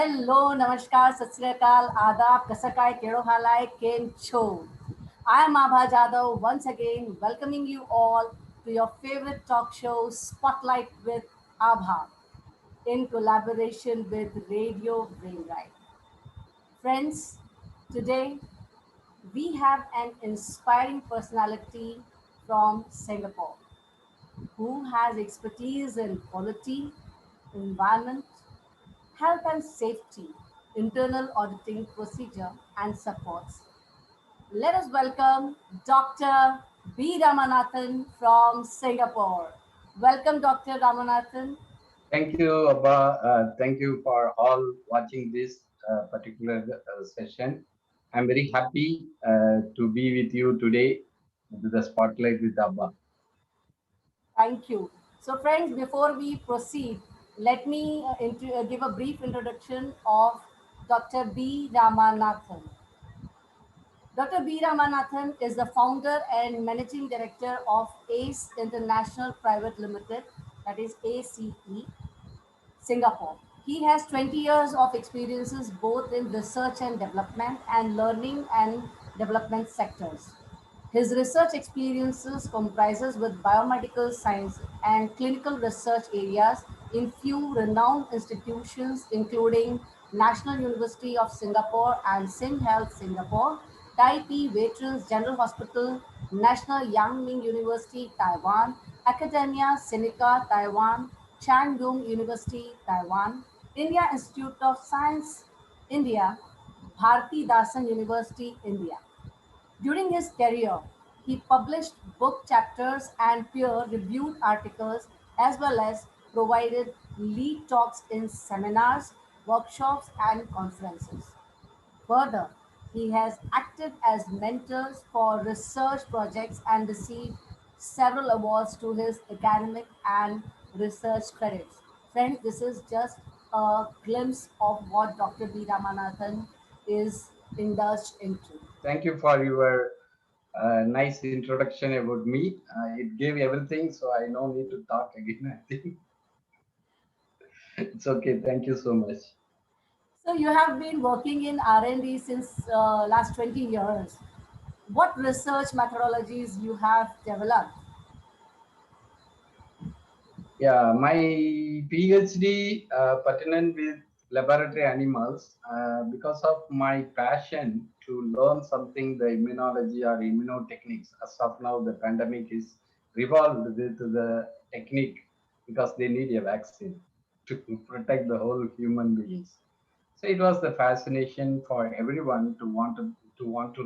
Hello, Namaskar, Sat Sri Akal, Adab, Kasakai, Kero Halai, Ken Cho. I am Abha Jadhav once again welcoming you all to your favorite talk show Spotlight with Abha in collaboration with Radio Brainride. Friends, today we have an inspiring personality from Singapore who has expertise in quality, environment, health and safety, internal auditing procedure, and supports. Let us welcome Dr. B. Ramanathan from Singapore. Welcome, Dr. Ramanathan. Thank you, Abba. Thank you for all watching this particular session. I'm very happy to be with you today to the spotlight with Abba. Thank you. So, friends, before we proceed, let me give a brief introduction of Dr. B. Ramanathan. Dr. B. Ramanathan is the founder and managing director of ACE International Private Limited, that is ACE, Singapore. He has 20 years of experiences both in research and development and learning and development sectors. His research experiences comprises with biomedical science and clinical research areas in few renowned institutions including National University of Singapore and SingHealth Singapore, Taipei Veterans General Hospital, National Yang Ming University, Taiwan, Academia Sinica, Taiwan, Chang Dung University, Taiwan, India Institute of Science, India, Bharati Dasan University, India. During his career, he published book chapters and peer-reviewed articles as well as provided lead talks in seminars, workshops, and conferences. Further, he has acted as mentors for research projects and received several awards to his academic and research credits. Friends, this is just a glimpse of what Dr. B. Ramanathan is indulged into. Thank you for your nice introduction about me. It gave everything, so I no need to talk again. I think it's okay. Thank you so much. So you have been working in R&D since last 20 years. What research methodologies you have developed? Yeah, my PhD pertinent with laboratory animals because of my passion to learn something the immunology or immunotechniques. As of now, the pandemic is revolved with the technique because they need a vaccine to protect the whole human beings. So it was the fascination for everyone to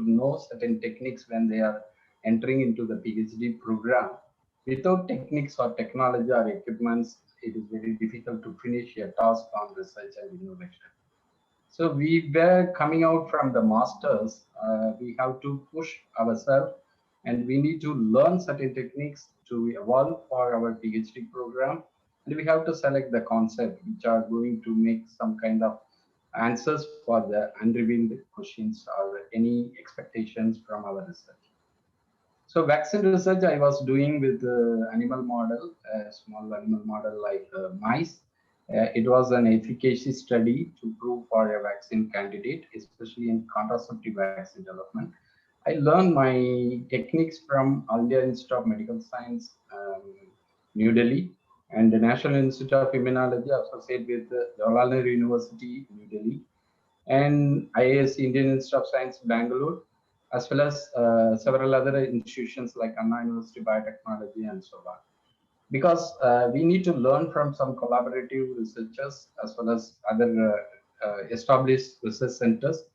know certain techniques when they are entering into the PhD program. Without techniques or technology or equipments, it is very difficult to finish a task on research and innovation. So we were coming out from the masters. We have to push ourselves, and we need to learn certain techniques to evolve for our PhD program. And we have to select the concept which are going to make some kind of answers for the unrevealed questions or any expectations from our research. So vaccine research I was doing with animal model, a small animal model like mice. It was an efficacy study to prove for a vaccine candidate, especially in contraceptive vaccine development. I learned my techniques from All India Institute of Medical Science, New Delhi, and the National Institute of Immunology associated with Jawaharlal Nehru University, New Delhi, and IIS Indian Institute of Science, Bangalore, as well as several other institutions like Anna University Biotechnology and so on. Because we need to learn from some collaborative researchers as well as other established research centers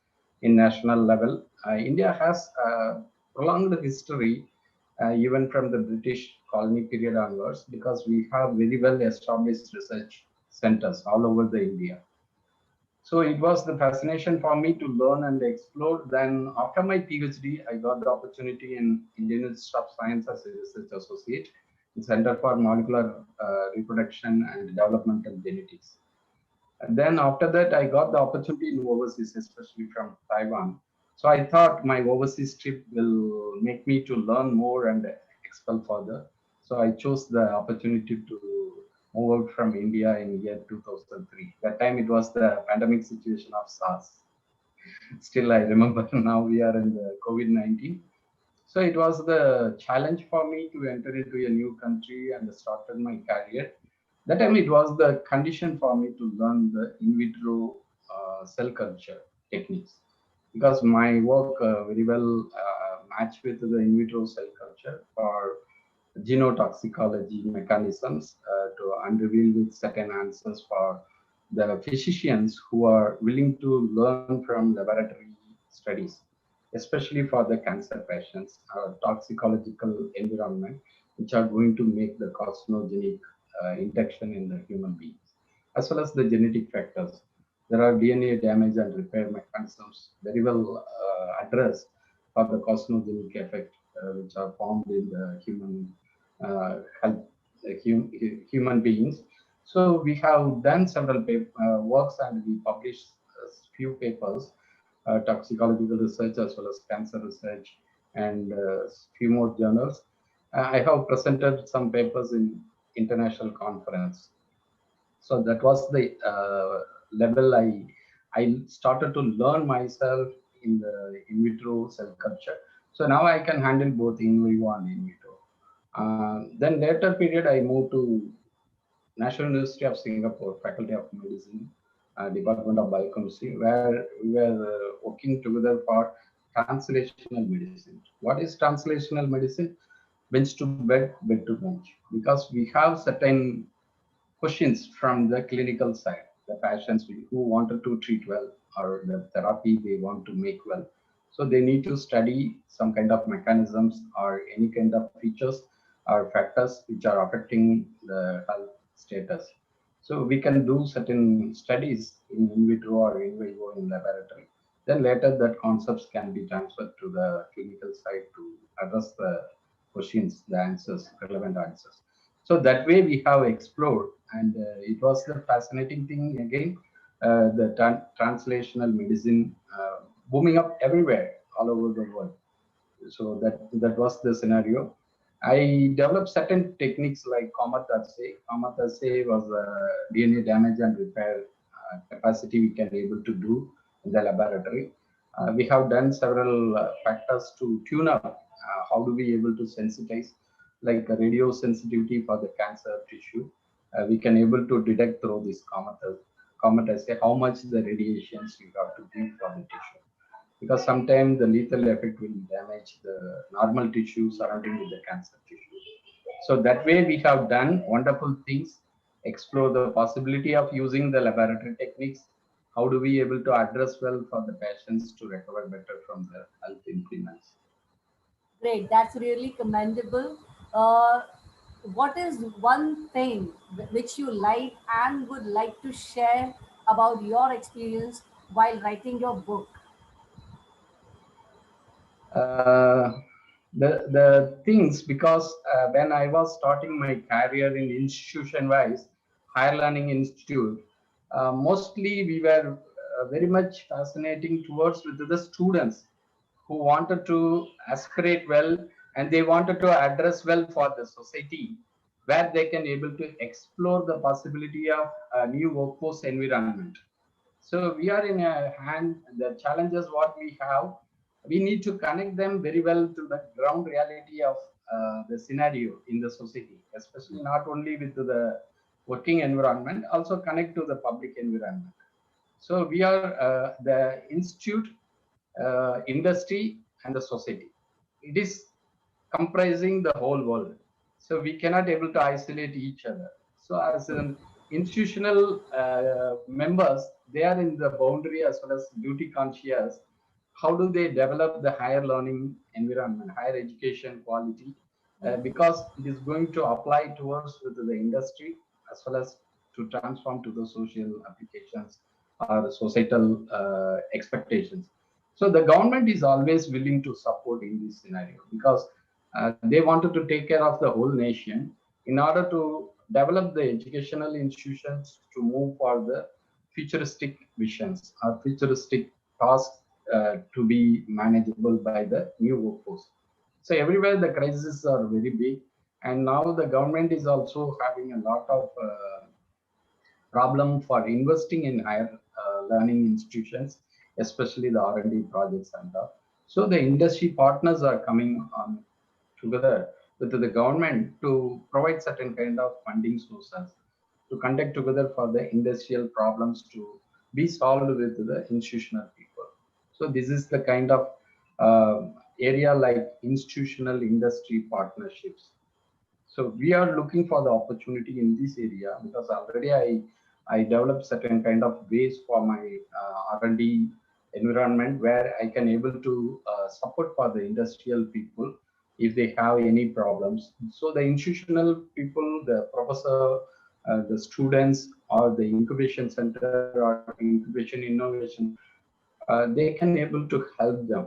in national level. India has prolonged history even from the British colony period onwards because we have very well established research centers all over the India. So it was the fascination for me to learn and explore. Then after my PhD, I got the opportunity in Indian Institute of Science as a research associate in Center for Molecular Reproduction and Developmental Genetics. And then after that, I got the opportunity in overseas, especially from Taiwan. So I thought my overseas trip will make me to learn more and expel further. So I chose the opportunity to move out from India in year 2003. That time it was the pandemic situation of SARS. Still, I remember now we are in the COVID-19. So it was the challenge for me to enter into a new country and started my career. That time it was the condition for me to learn the in vitro cell culture techniques because my work very well matched with the in vitro cell culture for genotoxicology mechanisms to unreveal with certain answers for the physicians who are willing to learn from laboratory studies, especially for the cancer patients or toxicological environment, which are going to make the carcinogenic induction in the human beings, as well as the genetic factors. There are DNA damage and repair mechanisms very well addressed for the carcinogenic effect, which are found in the human health, human beings. So we have done several works and we published few papers, toxicological research as well as cancer research, and few more journals. I have presented some papers in international conference. So that was the level I started to learn myself in the in vitro cell culture. So now I can handle both in vivo and in vitro. Then later period I moved to National University of Singapore, Faculty of Medicine, Department of Biochemistry, where we were working together for translational medicine. What is translational medicine? Bench to bed, bed to bench, because we have certain questions from the clinical side, the patients who wanted to treat well or the therapy they want to make well. So they need to study some kind of mechanisms or any kind of features or factors which are affecting the health status. So we can do certain studies in vitro or in vivo in laboratory. Then later that concepts can be transferred to the clinical side to address the questions, the answers, relevant answers. So that way we have explored, and it was the fascinating thing again, the translational medicine booming up everywhere, all over the world. So that was the scenario. I developed certain techniques like Comet assay. Comet assay was DNA damage and repair capacity we can able to do in the laboratory. We have done several factors to tune up how do we able to sensitize, like radio sensitivity for the cancer tissue. We can able to detect through this Comet assay how much the radiations you have to give for the tissue, because sometimes the lethal effect will damage the normal tissue surrounding with the cancer tissue. So that way we have done wonderful things, explore the possibility of using the laboratory techniques. How do we able to address well for the patients to recover better from the health improvements? Great, that's really commendable. Uh, what is one thing which you like and would like to share about your experience while writing your book? Uh, the things, because when I was starting my career in institution wise, higher learning institute, mostly we were very much fascinating towards with the students who wanted to aspirate well, and they wanted to address well for the society, where they can able to explore the possibility of a new workforce environment. So we are in a hand, the challenges what we have, we need to connect them very well to the ground reality of the scenario in the society, especially not only with the working environment, also connect to the public environment. So we are the institute, industry, and the society. It is comprising the whole world. So we cannot able to isolate each other. So as an institutional members, they are in the boundary as well as duty conscious. How do they develop the higher learning environment, higher education quality? Because it is going to apply towards with the industry as well as to transform to the social applications or societal expectations. So the government is always willing to support in this scenario, because they wanted to take care of the whole nation in order to develop the educational institutions to move for the futuristic visions or futuristic tasks to be manageable by the new workforce. So everywhere the crises are very big, and now the government is also having a lot of problem for investing in higher learning institutions, especially the R&D projects and all. So the industry partners are coming on together with the government to provide certain kind of funding sources to conduct together for the industrial problems to be solved with the institutional people. So this is the kind of area like institutional industry partnerships. So we are looking for the opportunity in this area because already I developed certain kind of ways for my R&D environment where I can able to support for the industrial people if they have any problems. So the institutional people, the professor, the students, or the incubation center or incubation innovation, they can able to help them.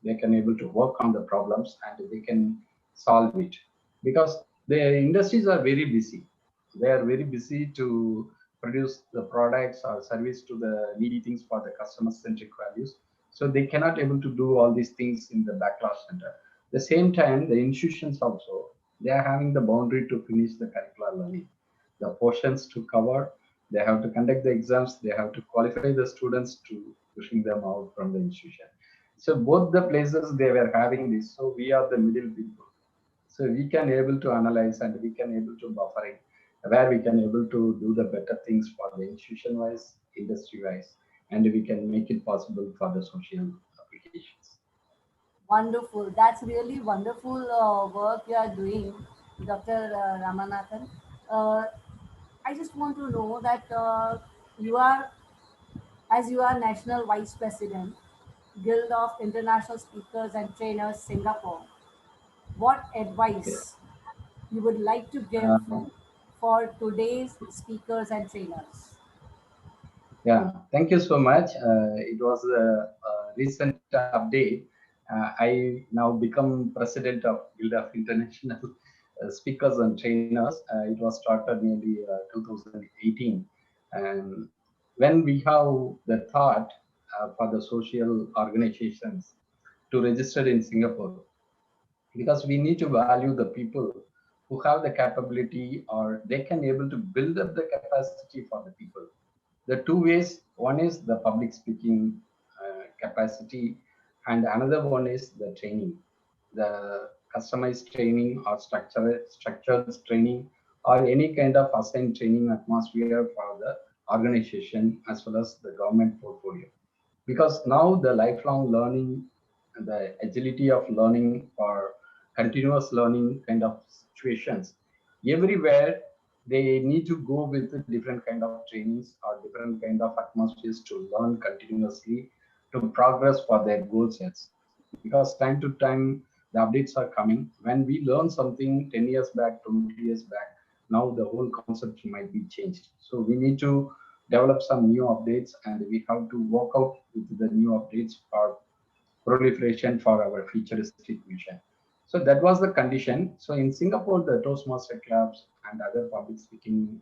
They can able to work on the problems and they can solve it because the industries are very busy. They are very busy to produce the products or service to the needy things for the customer centric values. So they cannot able to do all these things in the backlash center. The same time, the institutions also, they are having the boundary to finish the curricular learning, the portions to cover. They have to conduct the exams. They have to qualify the students to pushing them out from the institution. So both the places they were having this. So we are the middle people. So we can able to analyze and we can able to buffering where we can able to do the better things for the institution wise, industry wise, and we can make it possible for the social applications. Wonderful. That's really wonderful work you are doing, Dr. Ramanathan. Uh, I just want to know that you are, as you are National Vice President, Guild of International Speakers and Trainers, Singapore, what Okay. advice you would like to give for today's speakers and trainers? Yeah, thank you so much. It was a recent update. I now become president of Guild of International Speakers and Trainers. It was started nearly 2018. And when we have the thought for the social organizations to register in Singapore, because we need to value the people who have the capability or they can able to build up the capacity for the people. The two ways, one is the public speaking capacity and another one is the training, the customized training or structured training or any kind of assigned training atmosphere for the organization as well as the government portfolio. Because now the lifelong learning, the agility of learning or continuous learning kind of situations, everywhere they need to go with different kind of trainings or different kind of atmospheres to learn continuously to progress for their goal sets. Because time to time the updates are coming. When we learn something 10 years back, 20 years back, now the whole concept might be changed. So we need to develop some new updates and we have to work out with the new updates for proliferation for our futuristic vision. So that was the condition. So in Singapore, the Toastmaster clubs and other public speaking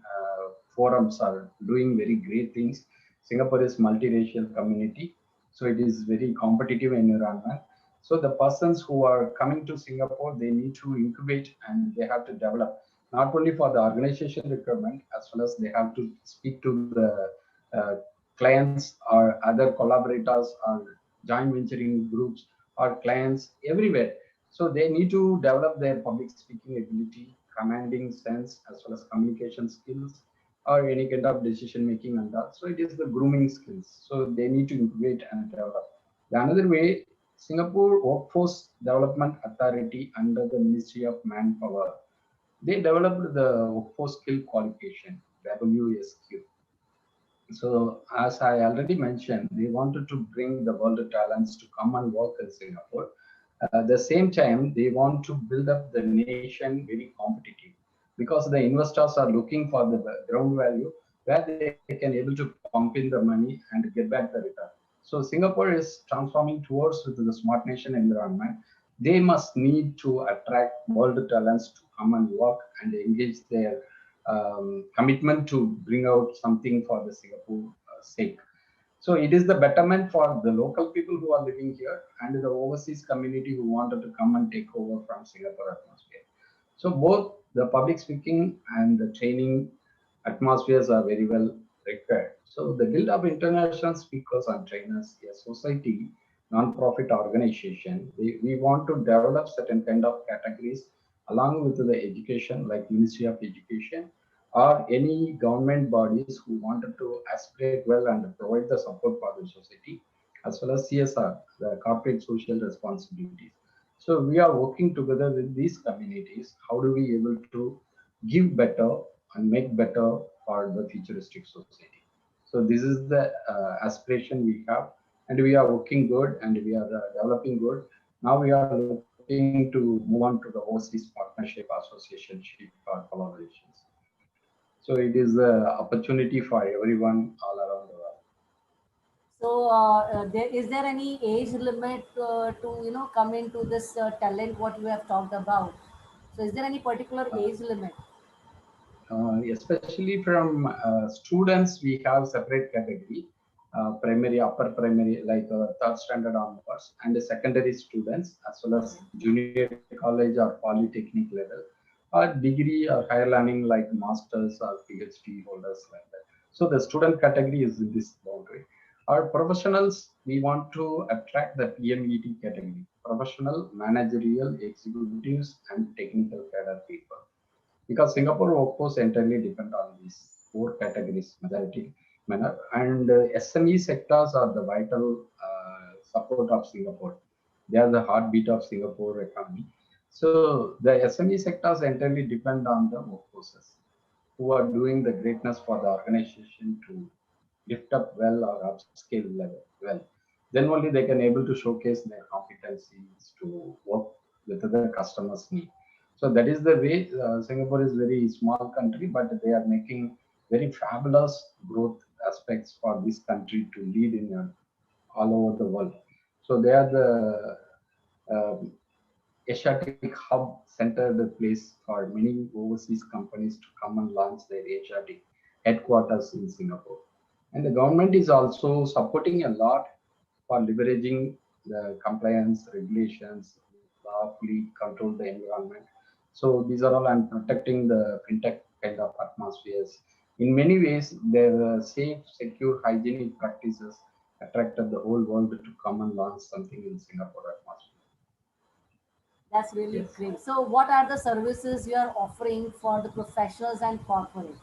forums are doing very great things. Singapore is multiracial community, so it is very competitive environment. So the persons who are coming to Singapore, they need to incubate and they have to develop not only for the organization requirement as well as they have to speak to the clients or other collaborators or joint venturing groups or clients everywhere. So they need to develop their public speaking ability, commanding sense, as well as communication skills, or any kind of decision making and that. So it is the grooming skills. So they need to incubate and develop. The another way, Singapore Workforce Development Authority under the Ministry of Manpower, they developed the workforce skill qualification, WSQ. So, as I already mentioned, they wanted to bring the world talents to come and work in Singapore. At the same time, they want to build up the nation very competitive because the investors are looking for the ground value where they can able to pump in the money and get back the return. So Singapore is transforming towards with the smart nation environment. They must need to attract world talents to come and work and engage their commitment to bring out something for the Singapore sake. So it is the betterment for the local people who are living here and the overseas community who wanted to come and take over from Singapore atmosphere. So both the public speaking and the training atmospheres are very well required. So the Guild of International Speakers and Trainers, a society, non-profit organization, we want to develop certain kind of categories along with the education, like Ministry of Education, or any government bodies who wanted to aspirate well and provide the support for the society, as well as CSR, the corporate social responsibilities. So we are working together with these communities. How do we able to give better and make better for the futuristic society? So this is the aspiration we have, and we are working good and we are developing good. Now we are looking to move on to the overseas partnership, associationship, or collaborations. So it is the opportunity for everyone all around the world. So, is there any age limit to come into this talent? What you have talked about. So, is there any particular age limit? Especially from students, we have separate category, primary, upper primary, like third standard onwards, and the secondary students, as well as Okay. junior college or polytechnic level, or degree or higher learning like masters or PhD holders like that. So the student category is in this boundary. Our professionals, we want to attract the PMET category, professional, managerial, executives, and technical cadre people, because Singapore workforce entirely depend on these four categories, majority manner, and SME sectors are the vital support of Singapore. They are the heartbeat of Singapore economy. So the SME sectors entirely depend on the workforces who are doing the greatness for the organization to lift up well or upscale level well. Then only they can able to showcase their competencies to work with the customers' need. So that is the way. Singapore is very small country, but they are making very fabulous growth aspects for this country to lead in all over the world. So they are the Asiatic hub centered place for many overseas companies to come and launch their Asiatic headquarters in Singapore. And the government is also supporting a lot for leveraging the compliance regulations, lawfully control the environment. So these are all and protecting the fintech kind of atmospheres. In many ways, their safe, secure, hygienic practices attracted the whole world to come and launch something in Singapore atmosphere. That's really Yes. great. So, what are the services you are offering for the professionals and corporates?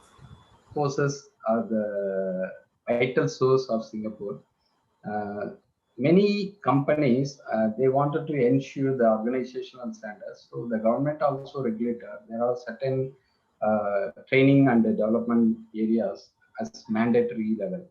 Forces are the vital source of Singapore. Uh, Many companies they wanted to ensure the organizational standards. So the government also regulator. There are certain training and development areas as mandatory level.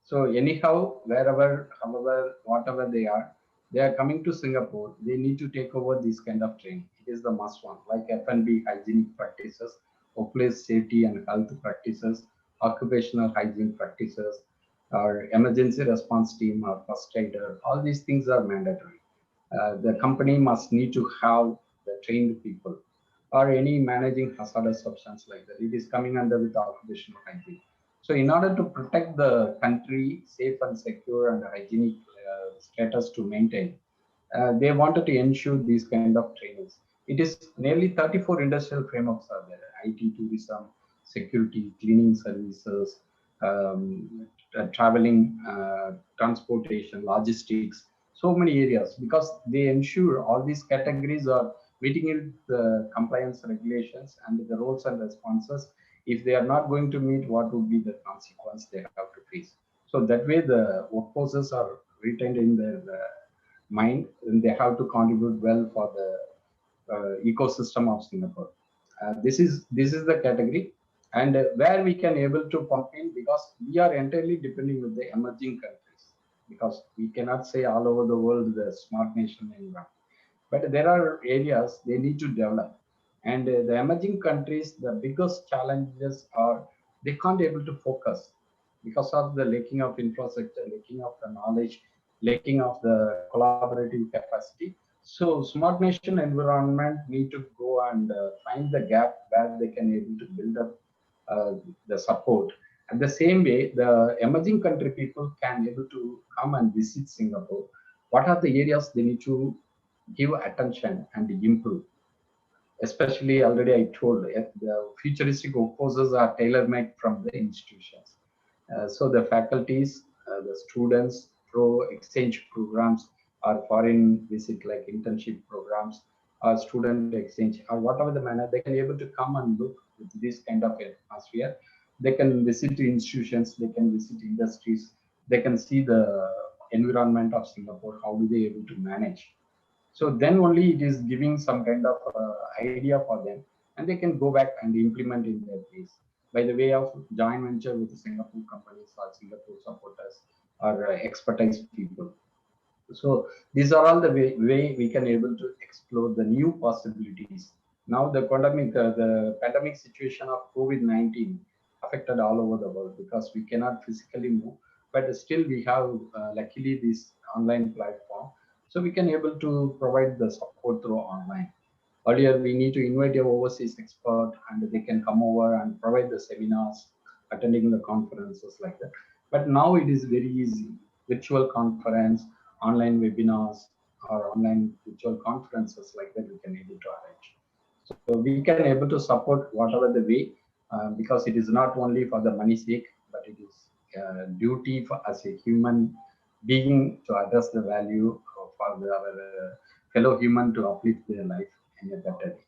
So anyhow, wherever, however, whatever they are coming to Singapore. They need to take over this kind of training. It is the must one, like F&B hygienic practices, workplace safety and health practices, occupational hygiene practices, or emergency response team or first aider. All these things are mandatory. The company must need to have the trained people or any managing hazardous substance like that. It is coming under with occupational hygiene. So in order to protect the country safe and secure and hygienic status to maintain, they wanted to ensure these kind of trainings. It is nearly 34 industrial frameworks are there: IT, tourism, security, cleaning services, traveling, transportation, logistics, so many areas, because they ensure all these categories are meeting in the compliance regulations and the roles and responses. If they are not going to meet, what would be the consequence they have to face? So that way, the workforces are retained in their mind, and they have to contribute well for the ecosystem of Singapore. This is the category, and where we can able to pump in, because we are entirely depending with the emerging countries, because we cannot say all over the world the smart nation environment, but there are areas they need to develop, and the emerging countries, the biggest challenges are they can't able to focus because of the lacking of infrastructure, lacking of the knowledge, lacking of the collaborative capacity. So smart nation environment need to go and find the gap where they can able to build up the support. At the same way, the emerging country people can able to come and visit Singapore. What are the areas they need to give attention and improve? Especially, already I told, the futuristic workforces are tailor-made from the institutions. So the faculties, the students through exchange programs or foreign visit like internship programs or student exchange or whatever the manner, they can able to come and look with this kind of atmosphere. They can visit institutions, they can visit industries, they can see the environment of Singapore, how do they able to manage. So then only it is giving some kind of idea for them, and they can go back and implement in their place by the way of joint venture with the Singapore companies or Singapore supporters or expertise people. So these are all the way we can able to explore the new possibilities. Now the pandemic situation of COVID-19 affected all over the world because we cannot physically move, but still we have luckily this online platform, so we can able to provide the support through online. Earlier, we need to invite a overseas expert and they can come over and provide the seminars, attending the conferences like that. But now it is very easy. Virtual conference, online webinars, or online virtual conferences like that we can able to arrange. So we can able to support whatever the way because it is not only for the money sake, but it is duty for as a human being to address the value for our fellow human to uplift their life in a better way.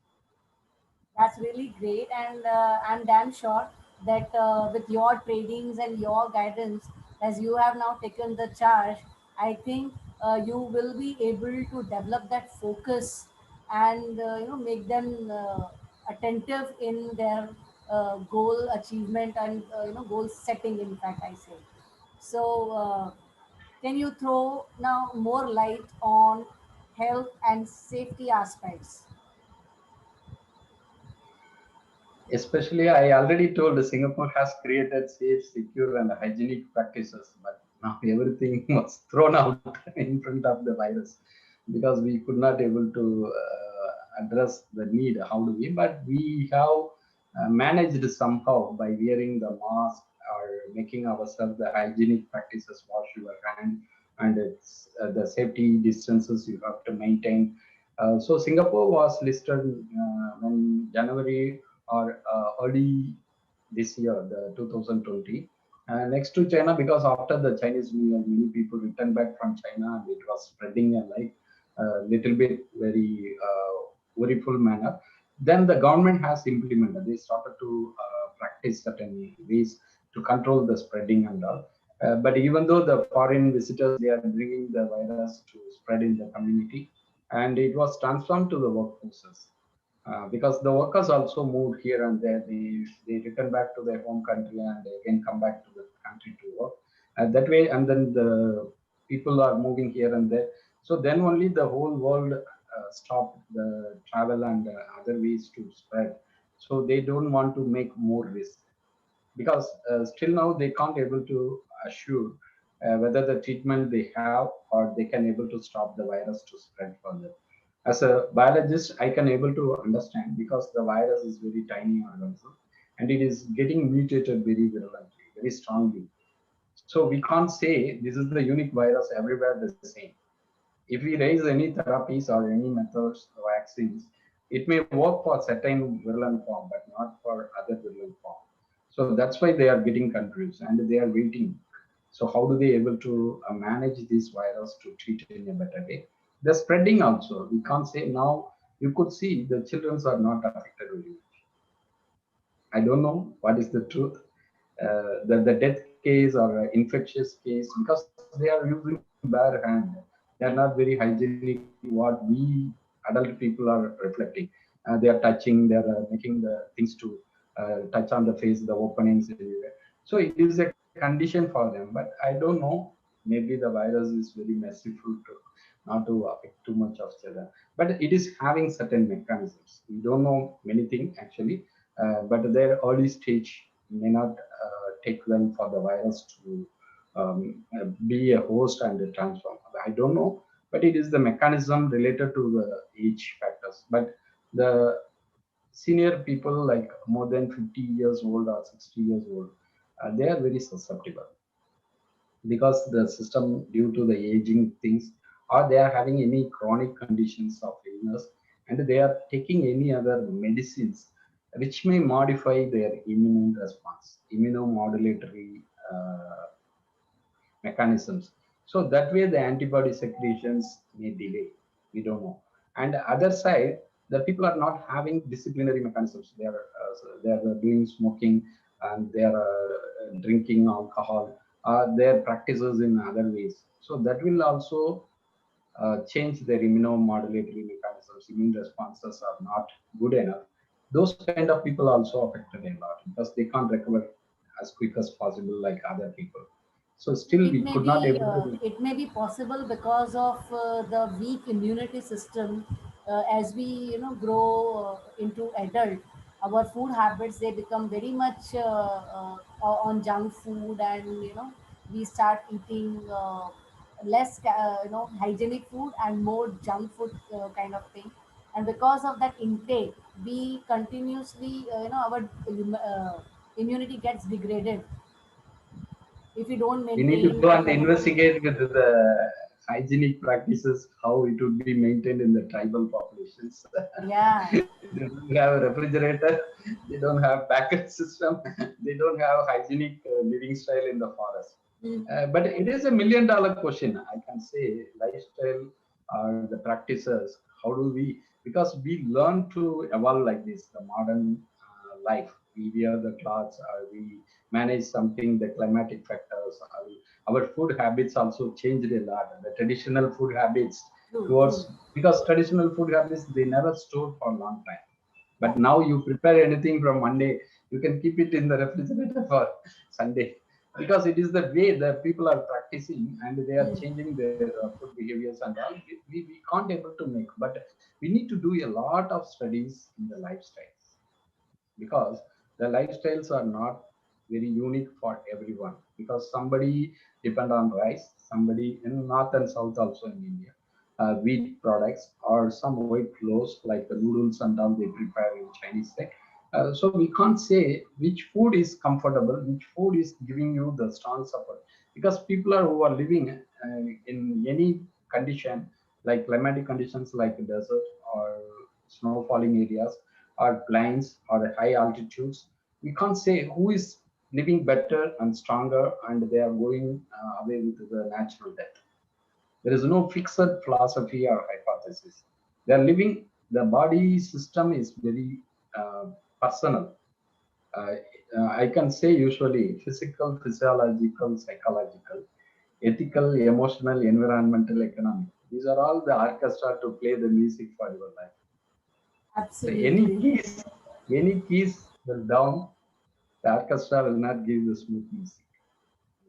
That's really great, and I'm damn sure that with your trainings and your guidance, as you have now taken the charge, I think you will be able to develop that focus and make them attentive in their goal achievement and goal setting. In fact, I say so. Can you throw now more light on health and safety aspects? Especially, I already told Singapore has created safe, secure, and hygienic practices, but now everything was thrown out in front of the virus because we could not able to address the need. How do we? But we have managed somehow by wearing the mask or making ourselves the hygienic practices, wash your hand, and it's the safety distances you have to maintain. So Singapore was listed in January or early this year, the 2020. Next to China, because after the Chinese New Year, many people returned back from China and it was spreading like a little bit very worryful manner. Then the government has implemented, they started to practice certain ways to control the spreading and all. But even though the foreign visitors, they are bringing the virus to spread in the community, and it was transformed to the workforces because the workers also moved here and there. They return back to their home country and they again come back to the country to work. That way, and then the people are moving here and there. So then only the whole world stopped the travel and other ways to spread. So they don't want to make more risk because still now they can't able to assure whether the treatment they have or they can able to stop the virus to spread further. As a biologist, I can able to understand because the virus is very tiny organism and it is getting mutated very virulently, very strongly. So we can't say this is the unique virus everywhere the same. If we raise any therapies or any methods or vaccines, it may work for certain virulent form but not for other virulent form. So that's why they are getting confused and they are waiting. So how do they able to manage this virus to treat it in a better way? The spreading also, we can't say now. You could see the children are not affected very much. I don't know what is the truth. The death case or infectious case because they are using bare hand. They are not very hygienic. What we adult people are reflecting, they are touching. They are making the things to touch on the face, the openings everywhere. So it is a condition for them. But I don't know. Maybe the virus is very merciful to not to affect too much of children. But it is having certain mechanisms. We don't know many things actually, but their early stage may not take well for the virus to be a host and a transform. I don't know, but it is the mechanism related to the age factors. But the senior people like more than 50 years old or 60 years old, they are very susceptible because the system due to the aging things or they are having any chronic conditions of illness and they are taking any other medicines which may modify their immune response, immunomodulatory uh, mechanisms. So that way the antibody secretions may delay. We don't know. And the other side, the people are not having disciplinary mechanisms. They are doing smoking and they are drinking alcohol. Their practices in other ways. So that will also change their immunomodulatory mechanisms. Immune responses are not good enough. Those kind of people also affected a lot because they can't recover as quick as possible like other people. So still we could not able to. It may be possible because of the weak immunity system. As we grow into adult, our food habits, they become very much on junk food, and we start eating less hygienic food and more junk food kind of thing. And because of that intake, we continuously our immunity gets degraded if we don't We need to maintain go and the. investigate with the hygienic practices how it would be maintained in the tribal populations. Yeah. They don't have a refrigerator, they don't have backup system, they don't have hygienic living style in the forest. Mm. But it is a $1 million question. I can say lifestyle or the practices. How do we? Because we learn to evolve like this. The modern life, we wear the clothes, we manage something. The climatic factors, our food habits also changed a lot. The traditional food habits True, true. towards because traditional food habits they never stored for a long time. Yeah. But now you prepare anything from Monday, you can keep it in the refrigerator for Sunday because it is the way the people are practicing and they are Mm. changing their food behaviors and all. We can't able to make, but we need to do a lot of studies in the lifestyles because the lifestyles are not very unique for everyone because somebody depend on rice, somebody in north and south also in India, wheat products or some white flours like the noodles and all they prepare in Chinese tech. So we can't say which food is comfortable, which food is giving you the strong support because people are who are living in any condition like climatic conditions like desert or snow falling areas or plains or high altitudes. We can't say who is living better and stronger and they are going away with the natural death. There is no fixed philosophy or hypothesis. They are living, the body system is very personal. Uh, I can say usually physical, physiological, psychological, ethical, emotional, environmental, economic. These are all the orchestra to play the music for your life. So Absolutely. any keys will down, the orchestra will not give the smooth music.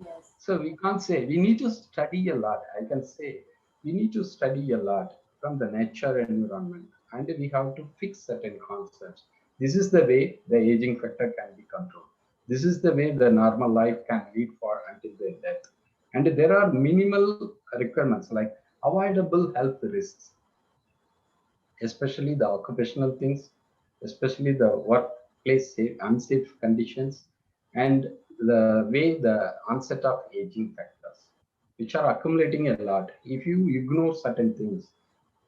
Yes. So we can't say we need to study a lot. I can say we need to study a lot from the nature environment, and we have to fix certain concepts. This is the way the aging factor can be controlled. This is the way the normal life can lead for until their death. And there are minimal requirements like avoidable health risks, especially the occupational things, especially the workplace unsafe conditions, and the way the onset of aging factors, which are accumulating a lot. If you ignore certain things,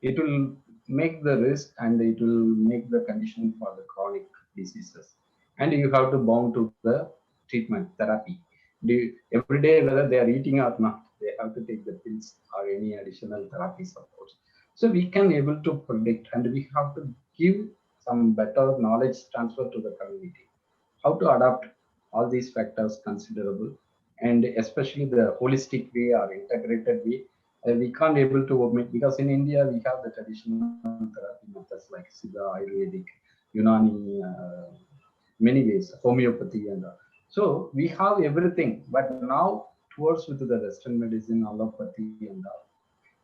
it will make the risk and it will make the condition for the chronic diseases. And you have to bound to the treatment therapy. Every day, whether they are eating or not, they have to take the pills or any additional therapy supports. So we can able to predict and we have to give some better knowledge transfer to the community. How to adapt all these factors considerable and especially the holistic way or integrated way. We can't able to omit because in India we have the traditional therapy methods like Siddha, Ayurvedic, Unani, many ways, homeopathy and all. So we have everything, but now towards with the Western medicine, allopathy and all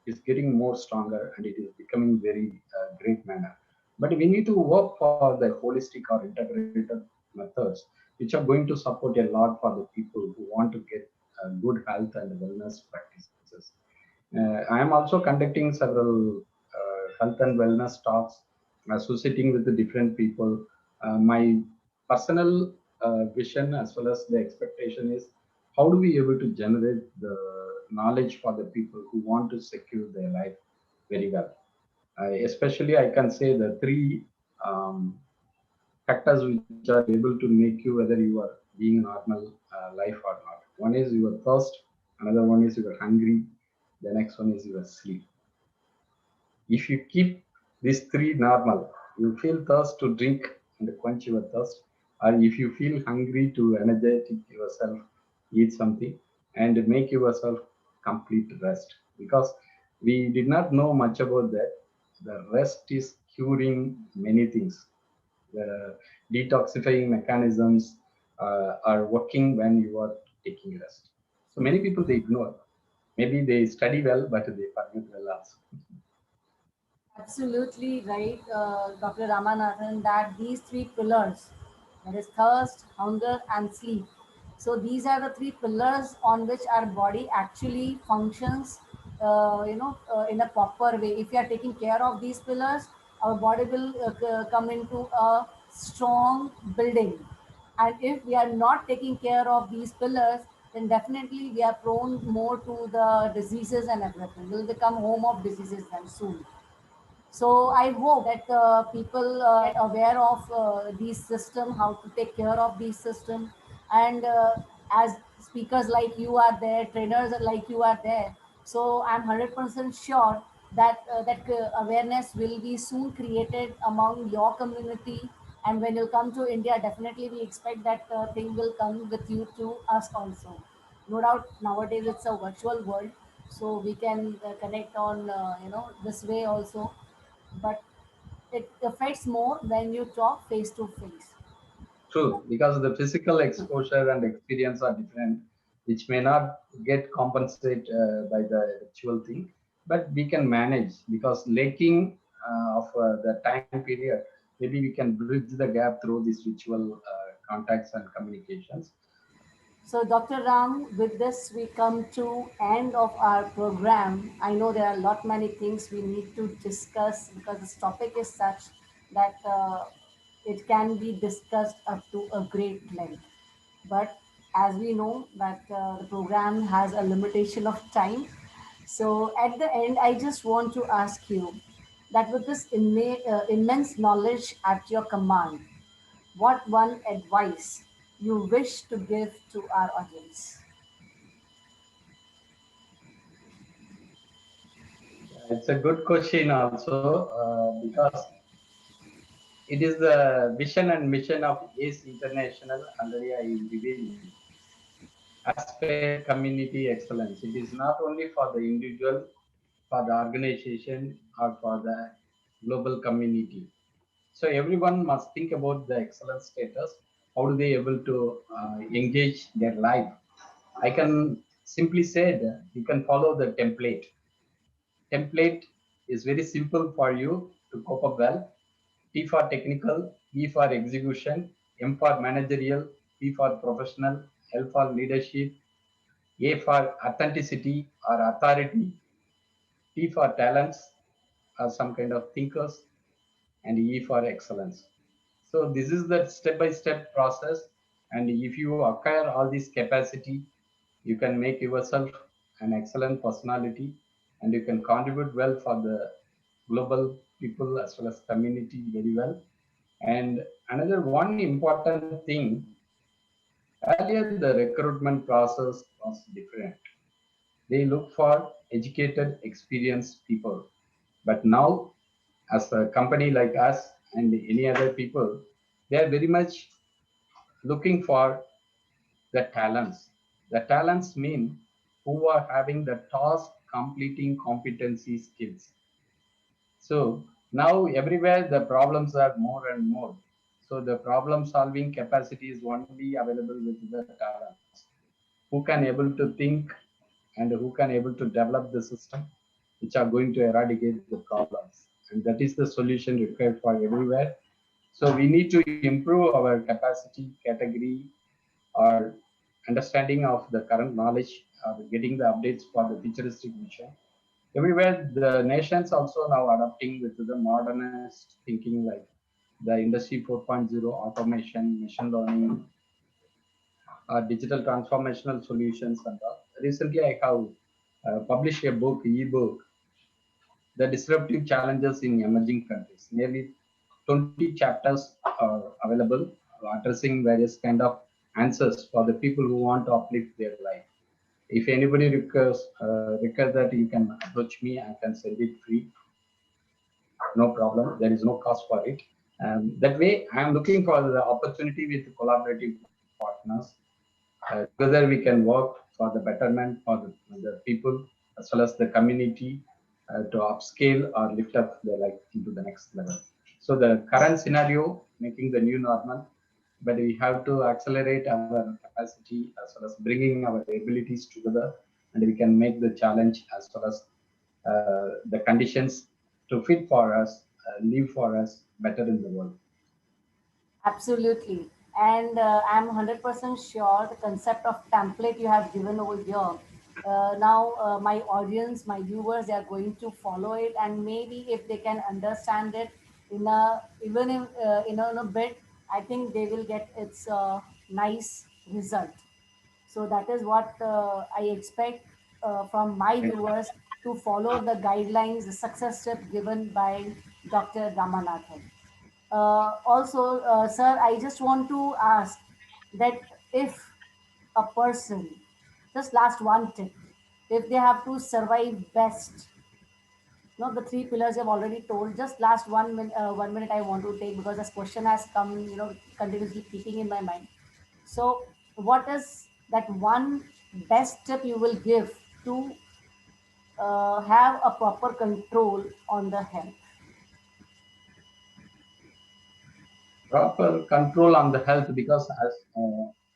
is getting more stronger and it is becoming very great manner. But we need to work for the holistic or integrated methods, which are going to support a lot for the people who want to get good health and wellness practices. I am also conducting several health and wellness talks, associating with the different people. My personal vision as well as the expectation is how do we able to generate the knowledge for the people who want to secure their life very well. Especially, I can say the three factors which are able to make you whether you are being normal life or not. One is your thirst, another one is your hungry, the next one is your sleep. If you keep these three normal, you feel thirst to drink and quench your thirst, or if you feel hungry to energetic yourself, eat something and make yourself complete rest. Because we did not know much about that. The rest is curing many things. The detoxifying mechanisms are working when you are taking rest. So many people they ignore. Maybe they study well, but they forget well also. Absolutely right, Dr. Ramanathan, that these three pillars, that is thirst, hunger, and sleep. So these are the three pillars on which our body actually functions, in a proper way. If we are taking care of these pillars, our body will come into a strong building. And if we are not taking care of these pillars, then definitely we are prone more to the diseases and everything. We'll become home of diseases then soon. So I hope that people get aware of these system, how to take care of these system, and as speakers like you are there, trainers like you are there. So I'm 100% sure that awareness will be soon created among your community. And when you come to India, definitely we expect that thing will come with you to us also. No doubt nowadays it's a virtual world, so we can connect on this way also, but it affects more when you talk face to face. True, because the physical exposure and experience are different, which may not get compensated by the actual thing, but we can manage because lacking of the time period, maybe we can bridge the gap through these virtual contacts and communications. So, Dr. Ram, with this we come to end of our program. I know there are a lot many things we need to discuss because this topic is such that it can be discussed up to a great length. But as we know that the program has a limitation of time, so at the end, I just want to ask you that with this immense knowledge at your command, what one advice you wish to give to our audience? It's a good question also because it is the vision and mission of ACE International. Already I revealed aspire community excellence. It is not only for the individual, for the organization, or for the global community. So everyone must think about the excellence status. How do they able to engage their life? I can simply say that you can follow the template. Template is very simple for you to cope up well. T for technical, E for execution, M for managerial, P for professional, L for leadership, A for authenticity or authority, T for talents or some kind of thinkers, and E for excellence. So this is the step-by-step process. And if you acquire all this capacity, you can make yourself an excellent personality and you can contribute well for the global people as well as community very well. And another one important thing, earlier the recruitment process was different. They look for educated, experienced people. But now, as a company like us and any other people, they are very much looking for the talents. The talents mean who are having the task completing competency skills. So now everywhere the problems are more and more. So the problem solving capacity is only available with the talents. Who can able to think and who can able to develop the system which are going to eradicate the problems. And that is the solution required for everywhere. So we need to improve our capacity category or understanding of the current knowledge or getting the updates for the futuristic vision. Everywhere the nations also now adopting with the modernist thinking like the industry 4.0 automation, machine learning, digital transformational solutions and all. Recently, I have published a book, ebook, The Disruptive Challenges in Emerging Countries. Nearly 20 chapters are available addressing various kind of answers for the people who want to uplift their life. If anybody requires that, you can approach me. I can send it free, no problem. There is no cost for it. That way, I am looking for the opportunity with collaborative partners. Together, we can work for the betterment for the people as well as the community to upscale or lift up their life into the next level. So the current scenario making the new normal, but we have to accelerate our capacity as well as bringing our abilities together, and we can make the challenge as well as the conditions to fit for us, live for us better in the world. Absolutely. And I'm 100% sure the concept of template you have given over here. Now, my audience, my viewers, they are going to follow it, and maybe if they can understand it in a even in a bit, I think they will get its nice result. So that is what I expect from my Thank you. viewers to follow the guidelines, the success step given by Dr. Ramanathan. Also, sir, I just want to ask that if a person, just last one tip, if they have to survive best, not the three pillars you've already told, just last 1 minute, 1 minute I want to take because this question has come, continuously keeping in my mind. So, what is that one best tip you will give to have a proper control on the health? Proper control on the health, because as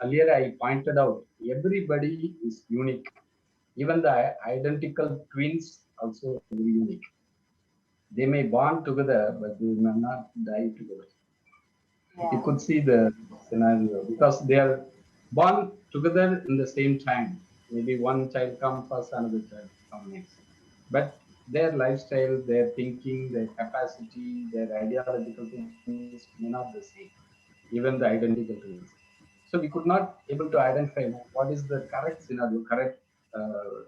earlier I pointed out, everybody is unique. Even the identical twins also very unique. They may born together, but they may not die together. You Yeah. could see the scenario because they are born together in the same time. Maybe one child come first, another child come next. But their lifestyle, their thinking, their capacity, their ideological things may not the same. Even the identical twins. So we could not able to identify what is the correct scenario, correct uh,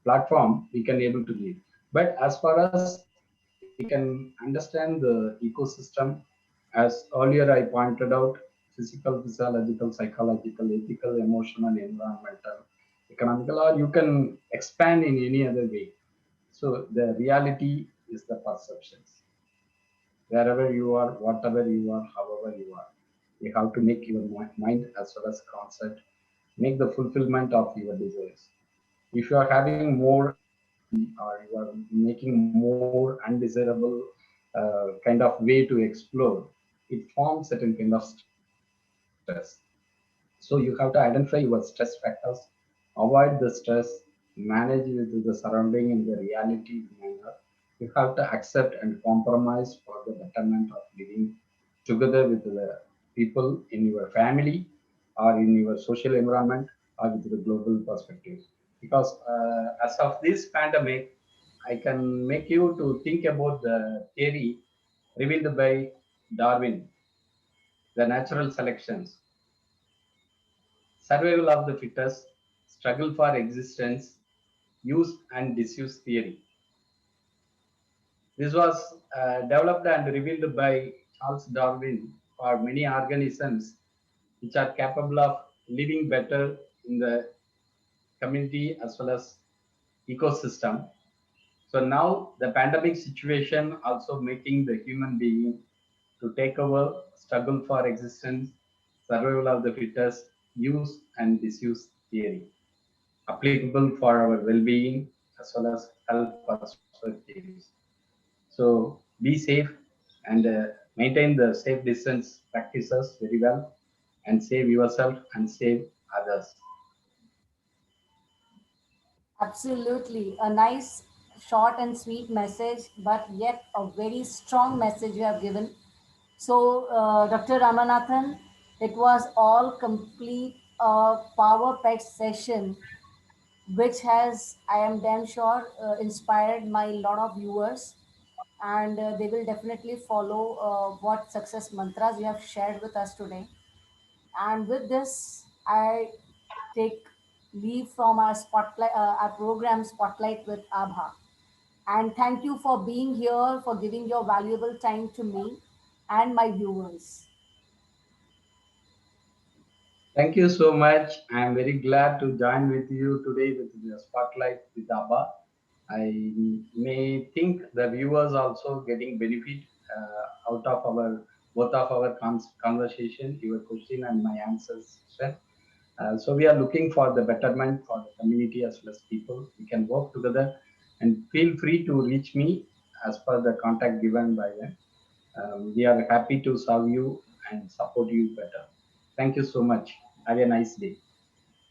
platform we can able to lead. But as far as we can understand the ecosystem, as earlier I pointed out, physical, physiological, psychological, ethical, emotional, environmental, economical, or you can expand in any other way. So the reality is the perceptions. Wherever you are, whatever you are, however you are, you have to make your mind as well as concept, make the fulfillment of your desires. If you are having more anxiety or you are making more undesirable kind of way to explore, it forms certain kind of stress. So you have to identify your stress factors, avoid the stress, manage with the surrounding in the reality manner. You have to accept and compromise for the betterment of living together with the people in your family or in your social environment or with the global perspective. Because as of this pandemic, I can make you to think about the theory revealed by Darwin, the natural selections, survival of the fittest, struggle for existence, use and disuse theory. This was developed and revealed by Charles Darwin for many organisms which are capable of living better in the community as well as ecosystem. So now the pandemic situation also making the human being to take over, struggle for existence, survival of the fittest, use and disuse theory, applicable for our well-being as well as health perspectives. So be safe and maintain the safe distance practices very well and save yourself and save others. Absolutely. A nice, short, and sweet message, but yet a very strong message you have given. So, Dr. Ramanathan, it was all complete power packed session, which has, I am damn sure, inspired my lot of viewers, and they will definitely follow what success mantras you have shared with us today. And with this, I take leave from our spotlight, our program Spotlight with Abha. And thank you for being here, for giving your valuable time to me and my viewers. Thank you so much. I am very glad to join with you today with the Spotlight with Abba. I may think the viewers also getting benefit out of our both of our conversation, your question and my answers session. So we are looking for the betterment for the community as well as people. We can work together and feel free to reach me as per the contact given by them. We are happy to serve you and support you better. Thank you so much. Have a nice day.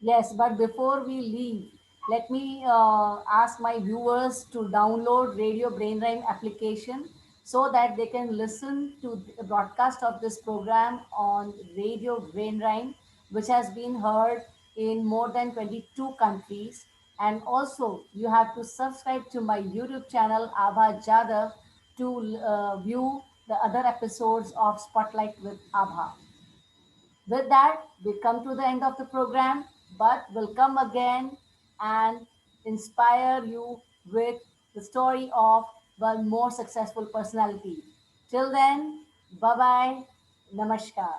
Yes, but before we leave, let me ask my viewers to download Radio Brainrhyme application so that they can listen to the broadcast of this program on Radio Brainrhyme, which has been heard in more than 22 countries. And also, you have to subscribe to my YouTube channel, Abha Jadhav, to view the other episodes of Spotlight with Abha. With that, we come to the end of the program, but we'll come again and inspire you with the story of one more successful personality. Till then, bye bye, namaskar.